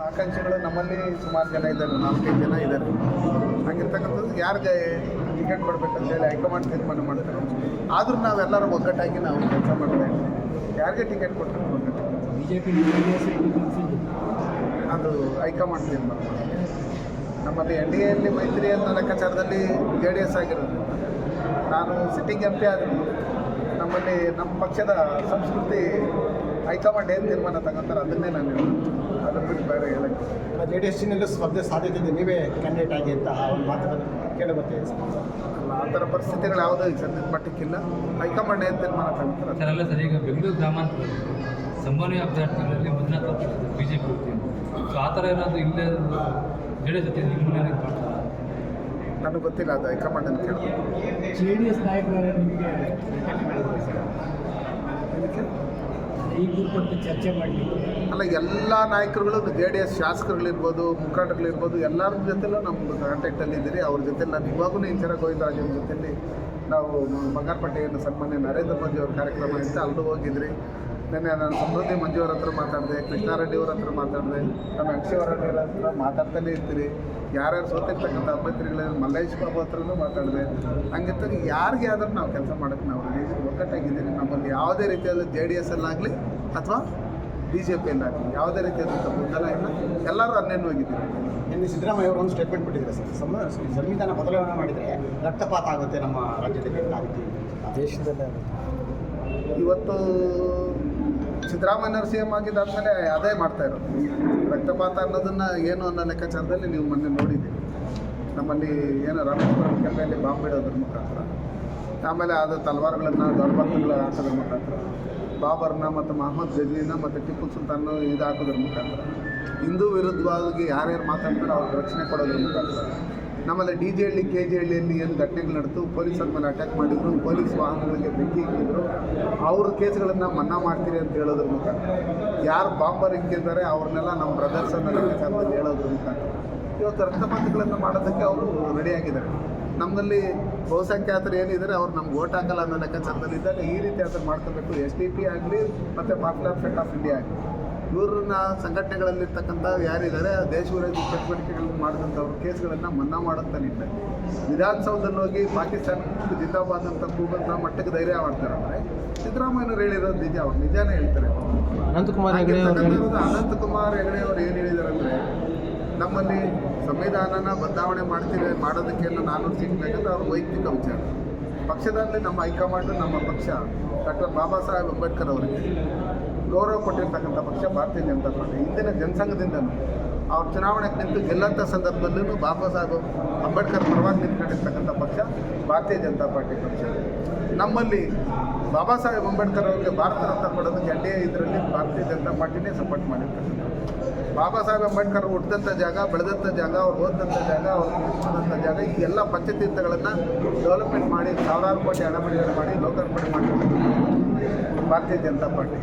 ಆಕಾಂಕ್ಷಿಗಳು ನಮ್ಮಲ್ಲಿ ಸುಮಾರು ಜನ ಇದ್ದಾರೆ, 4-5 ಜನ ಇದ್ದಾರೆ. ಹಾಗಿರ್ತಕ್ಕಂಥದ್ದು ಯಾರಿಗೆ ಟಿಕೆಟ್ ಕೊಡಬೇಕಂತ ಹೇಳಿ ಹೈಕಮಾಂಡ್ ತೀರ್ಮಾನ ಮಾಡ್ತಾರೆ. ಆದರೂ ನಾವೆಲ್ಲರೂ ಒಗ್ಗಟ್ಟಾಗಿ ನಾವು ಕೆಲಸ ಮಾಡ್ತಾ ಇದ್ದೀವಿ. ಯಾರಿಗೆ ಟಿಕೆಟ್ ಕೊಟ್ಟರು ಒಗ್ಗಟ್ಟು ಬಿಜೆಪಿ ಅದು ಹೈಕಮಾಂಡ್ ತೀರ್ಮಾನ ಮಾಡ್ತಾರೆ. ನಮ್ಮಲ್ಲಿ NDAಯಲ್ಲಿ ಮೈತ್ರಿ ಅನ್ನೋ ಲೆಕ್ಕಾಚಾರದಲ್ಲಿ JDS ಆಗಿರೋದ್ರಿಂದ ನಾನು ಸಿಟ್ಟಿಂಗ್ MP ಆದರೂ ನಮ್ಮಲ್ಲಿ ನಮ್ಮ ಪಕ್ಷದ ಸಂಸ್ಕೃತಿ ಹೈಕಮಾಂಡ್ ಏನು ತೀರ್ಮಾನ ತಗೊಂತಾರೆ ಅದನ್ನೇ ನಾನು ಹೇಳೋದು. ಅದನ್ನು ಬಿಟ್ಟು ಬೇರೆ ಹೇಳಕ್ಕೆ JDSನಲ್ಲೂ ಸ್ಪರ್ಧೆ ಸಾಧ್ಯತೆ ಇದೆ, ನೀವೇ ಕ್ಯಾಂಡಿಡೇಟ್ ಆಗಿ ಅಂತ ಒಂದು ಮಾತುಗಳನ್ನು ಕೇಳಬರ್ತೇವೆ. ಅಲ್ಲ, ಆ ಥರ ಪರಿಸ್ಥಿತಿಗಳು ಯಾವುದೂ ಈಗ ಸದ್ಯದ ಮಟ್ಟಕ್ಕಿಲ್ಲ. ಹೈಕಮಾಂಡ್ ಏನು ತೀರ್ಮಾನ ತಗೊಂತಾರೆ ಸರ್ ಅಲ್ಲ ಸರ್, ಈಗ ಬೆಂಗಳೂರು ಗ್ರಾಮಾಂತರ ಸಂಭಾವ್ಯ ಅಭ್ಯರ್ಥಿಗಳಲ್ಲಿ ಮಂಜುನಾಥ್ BJP ಹೋಗ್ತೀನಿ. ಸೊ ಆ ಥರ ಏನಾದರೂ ಇಲ್ಲೇ JDS ಜೊತೆ ನಿಮ್ಮನ್ನೇ ಇದು ಮಾಡ್ತಾರೆ? ನನಗೆ ಗೊತ್ತಿಲ್ಲ, ಅದು ಹೈಕಮಾಂಡನ್ನು ಕೇಳಬೇಕು. JDS ನಾಯಕರು ನಿಮಗೆ ಇದಕ್ಕೆ ಈ ಕುರಿತಂತೆ ಚರ್ಚೆ ಮಾಡಲಿಕ್ಕೆ ಅಲ್ಲ, ಎಲ್ಲ ನಾಯಕರುಗಳು JDS ಶಾಸಕರುಗಳಿರ್ಬೋದು, ಮುಖಂಡರುಗಳಿರ್ಬೋದು, ಎಲ್ಲರ ಜೊತೆಲೂ ನಮ್ಮದು ಕಾಂಟ್ಯಾಕ್ಟಲ್ಲಿ ಇದ್ದೀರಿ. ಅವ್ರ ಜೊತೆಲಿ ನಾನು ಇವಾಗೂ ಇಂಚರ ಗೋವಿಂದರಾಜನ ಜೊತೆಲಿ ನಾವು ಬಂಗಾರಪೇಟೆಯನ್ನು ಸನ್ಮಾನ್ಯ ನರೇಂದ್ರ ಮೋದಿ ಅವ್ರ ಕಾರ್ಯಕ್ರಮ ಇತ್ತು, ಅಲ್ಲೂ ಹೋಗಿದ್ರಿ. ನೆನ್ನೆ ನಾನು ಸಮೃದ್ಧಿ ಮಂಜುವರ ಹತ್ರ ಮಾತಾಡಿದೆ, ಕೃಷ್ಣಾರೆಡ್ಡಿ ಅವ್ರ ಹತ್ರ ಮಾತಾಡಿದೆ, ನಮ್ಮ ಅಕ್ಷಯವರ ಹತ್ರ ಮಾತಾಡ್ತಾನೆ ಇರ್ತೀರಿ. ಯಾರ್ಯಾರು ಸೋತಿರ್ತಕ್ಕಂಥ ಅಭ್ಯರ್ಥಿಗಳಿದ್ರೆ ಮಲ್ಲೇಶ್ ಬಾಬು ಹತ್ರನೂ ಮಾತಾಡಿದೆ. ಹಂಗಿದ್ದಾಗ ಯಾರಿಗೆ ಆದರೂ ನಾವು ಕೆಲಸ ಮಾಡೋಕ್ಕೆ ನಾವು ಒಗ್ಗಟ್ಟಾಗಿದ್ದೀವಿ. ನಮ್ಮಲ್ಲಿ ಯಾವುದೇ ರೀತಿಯಾದ JDSಲ್ಲಾಗಲಿ ಅಥವಾ BJPಯಲ್ಲಾಗಲಿ ಯಾವುದೇ ರೀತಿಯಾದಂಥ ಗೊಂದಲ ಇಲ್ಲ, ಎಲ್ಲರೂ ಅನ್ಯನ್ವಾಗಿದ್ದೀವಿ. ನಿನ್ನೆ ಸಿದ್ದರಾಮಯ್ಯ ಅವರು ಒಂದು ಸ್ಟೇಟ್ಮೆಂಟ್ ಕೊಟ್ಟಿದ್ದಾರೆ ಸರ್, ಸಂವಿಧಾನ ಬದಲಾವಣೆ ಮಾಡಿದರೆ ರಕ್ತಪಾತ ಆಗುತ್ತೆ ನಮ್ಮ ರಾಜ್ಯದಲ್ಲಿ, ದೇಶದಲ್ಲೇ. ಇವತ್ತು ಸಿದ್ದರಾಮಯ್ಯವ್ರು CM ಆಗಿದ್ದಾದಮೇಲೆ ಅದೇ ಮಾಡ್ತಾ ಇರೋದು. ರಕ್ತಪಾತ ಅನ್ನೋದನ್ನು ಏನು ಅನ್ನೋ ಲೆಕ್ಕಾಚಾರದಲ್ಲಿ ನೀವು ಮೊನ್ನೆ ನೋಡಿದ್ದೀರಿ. ನಮ್ಮಲ್ಲಿ ಏನು ರಾಮೇಶ್ವರಂ ಕೆರೆಯಲ್ಲಿ ಬಾಂಬ್ ಬಿಡೋದ್ರ ಮುಖಾಂತರ, ಆಮೇಲೆ ಅದು ತಲವಾರುಗಳನ್ನು ದೊಡ್ಡಬಂಧುಗಳು ಹಾಕೋದ್ರ ಮುಖಾಂತರ, ಬಾಬರ್ನ ಮತ್ತು ಮೊಹಮ್ಮದ್ ಗಜ್ನಿನ ಮತ್ತು ಟಿಪ್ಪು ಸುಲ್ತಾನ್ ಇದು ಹಾಕೋದ್ರ ಮುಖಾಂತರ, ಹಿಂದೂ ವಿರುದ್ಧವಾಗಿ ಯಾರ್ಯಾರು ಮಾತಾಡ್ತಾರೋ ಅವ್ರಿಗೆ ರಕ್ಷಣೆ ಕೊಡೋದ್ರ ಮುಖಾಂತರ, ನಮ್ಮಲ್ಲಿ DJ ಹಳ್ಳಿ KG ಹಳ್ಳಿಯಲ್ಲಿ ಏನು ಘಟನೆಗಳು ನಡೆದು ಪೊಲೀಸರ ಮೇಲೆ ಅಟ್ಯಾಕ್ ಮಾಡಿದ್ರು, ಪೊಲೀಸ್ ವಾಹನಗಳಿಗೆ ಬೆಂಕಿ ಇಕ್ಕಿದ್ರು, ಅವ್ರ ಕೇಸ್ಗಳನ್ನು ಮನ್ನಾ ಮಾಡ್ತೀರಿ ಅಂತ ಹೇಳೋದ್ರ ಮುಖಾಂತರ, ಯಾರು ಬಾಂಬರ್ ಇಕ್ಕಿದ್ದಾರೆ ಅವ್ರನ್ನೆಲ್ಲ ನಮ್ಮ ಬ್ರದರ್ಸ್ ಅನ್ನೋ ಲೆಕ್ಕಾಚಾರದಲ್ಲಿ ಹೇಳೋದ್ರ ಮುಖಾಂತರ ಇವತ್ತು ರಕ್ತಪಾತಗಳನ್ನು ಮಾಡೋದಕ್ಕೆ ಅವರು ರೆಡಿಯಾಗಿದ್ದಾರೆ. ನಮ್ಮಲ್ಲಿ ಬಹುಸಂಖ್ಯಾತರು ಏನಿದ್ದಾರೆ ಅವ್ರು ನಮ್ಗೆ ಓಟ್ ಹಾಕಲ್ಲ ಅನ್ನೋ ಲೆಕ್ಕಾಚಾರದಲ್ಲಿ ಇದ್ದಾಗ ಈ ರೀತಿ ಅದನ್ನು ಮಾಡ್ಕೋಬೇಕು. SDP ಆಗಲಿ ಮತ್ತು ಪಾಪ್ಯುಲರ್ ಫ್ರಂಟ್ ಆಫ್ ಇಂಡಿಯಾ ಆಗಲಿ, ಇವ್ರನ್ನ ಸಂಘಟನೆಗಳಲ್ಲಿರ್ತಕ್ಕಂಥ ಯಾರಿದ್ದಾರೆ ದೇಶ ವಿರೋಧಿ ಚಟುವಟಿಕೆಗಳನ್ನು ಮಾಡಿದಂಥವ್ರ ಕೇಸ್ಗಳನ್ನು ಮನ್ನಾ ಮಾಡುತ್ತಾ ನಿಟ್ಟಿದೆ. ವಿಧಾನಸೌಧದಲ್ಲಿ ಹೋಗಿ ಪಾಕಿಸ್ತಾನಕ್ಕೆ ಜಿಂದಾಬಾದ್ ಅಂತ ಕೂಗಂಥ ಮಟ್ಟಕ್ಕೆ ಧೈರ್ಯ ಮಾಡ್ತಾರೆ. ಅಂದರೆ ಸಿದ್ದರಾಮಯ್ಯನವ್ರು ಹೇಳಿರೋದು ನಿಜ, ಅವ್ರು ನಿಜಾನೇ ಹೇಳ್ತಾರೆ. ಅನಂತಕುಮಾರ್ ಹೆಗಡೆ ಅವರು ಏನು ಹೇಳಿದ್ದಾರೆ ಅಂದರೆ, ನಮ್ಮಲ್ಲಿ ಸಂವಿಧಾನನ ಬದಲಾವಣೆ ಮಾಡೋದಕ್ಕೆ ನಾನ್ನೂರು ಸೀಟ್ ಬೇಕಂದ್ರೆ ಅವ್ರ ವೈಯಕ್ತಿಕ ವಿಚಾರ. ಪಕ್ಷದಲ್ಲಿ ನಮ್ಮ ಹೈಕಮಾಂಡು, ನಮ್ಮ ಪಕ್ಷ ಡಾಕ್ಟರ್ ಬಾಬಾ ಸಾಹೇಬ್ ಅಂಬೇಡ್ಕರ್ ಅವರಿಗೆ ಗೌರವ ಕೊಟ್ಟಿರ್ತಕ್ಕಂಥ ಪಕ್ಷ ಭಾರತೀಯ ಜನತಾ ಪಾರ್ಟಿ. ಇಂದಿನ ಜನಸಂಘದಿಂದಲೂ ಅವ್ರು ಚುನಾವಣೆಗೆ ನಿಂತು ಗೆಲ್ಲಂಥ ಸಂದರ್ಭದಲ್ಲೂ ಬಾಬಾ ಸಾಹೇಬ್ ಅಂಬೇಡ್ಕರ್ ಪರವಾಗಿ ನಿಂತ್ಕೊಂಡಿರ್ತಕ್ಕಂಥ ಪಕ್ಷ ಭಾರತೀಯ ಜನತಾ ಪಾರ್ಟಿ ಪಕ್ಷ. ನಮ್ಮಲ್ಲಿ ಬಾಬಾ ಸಾಹೇಬ್ ಅಂಬೇಡ್ಕರ್ ಅವರಿಗೆ ಭಾರತ ರತ್ನ ಕೊಡೋದಕ್ಕೆ NDA ಇದರಲ್ಲಿ ಭಾರತೀಯ ಜನತಾ ಪಾರ್ಟಿನೇ ಸಪೋರ್ಟ್ ಮಾಡಿರ್ತಕ್ಕಂಥ. ಬಾಬಾ ಸಾಹೇಬ್ ಅಂಬೇಡ್ಕರ್ ಹುಟ್ಟಿದಂಥ ಜಾಗ, ಬೆಳೆದಂಥ ಜಾಗ, ಅವ್ರು ಓದಿದಂಥ ಜಾಗ, ಅವ್ರು ಓದಂಥ ಜಾಗ, ಈ ಎಲ್ಲ ಪಂಚತೀರ್ಥಗಳನ್ನು ಡೆವಲಪ್ಮೆಂಟ್ ಮಾಡಿ ಸಾವಿರಾರು ಕೋಟಿ ಹಣ ಬಿಡುಗಡೆ ಮಾಡಿ ಲೋಕಾರ್ಪಣೆ ಮಾಡಿರ್ತಕ್ಕಂಥ ಭಾರತೀಯ ಜನತಾ ಪಾರ್ಟಿ.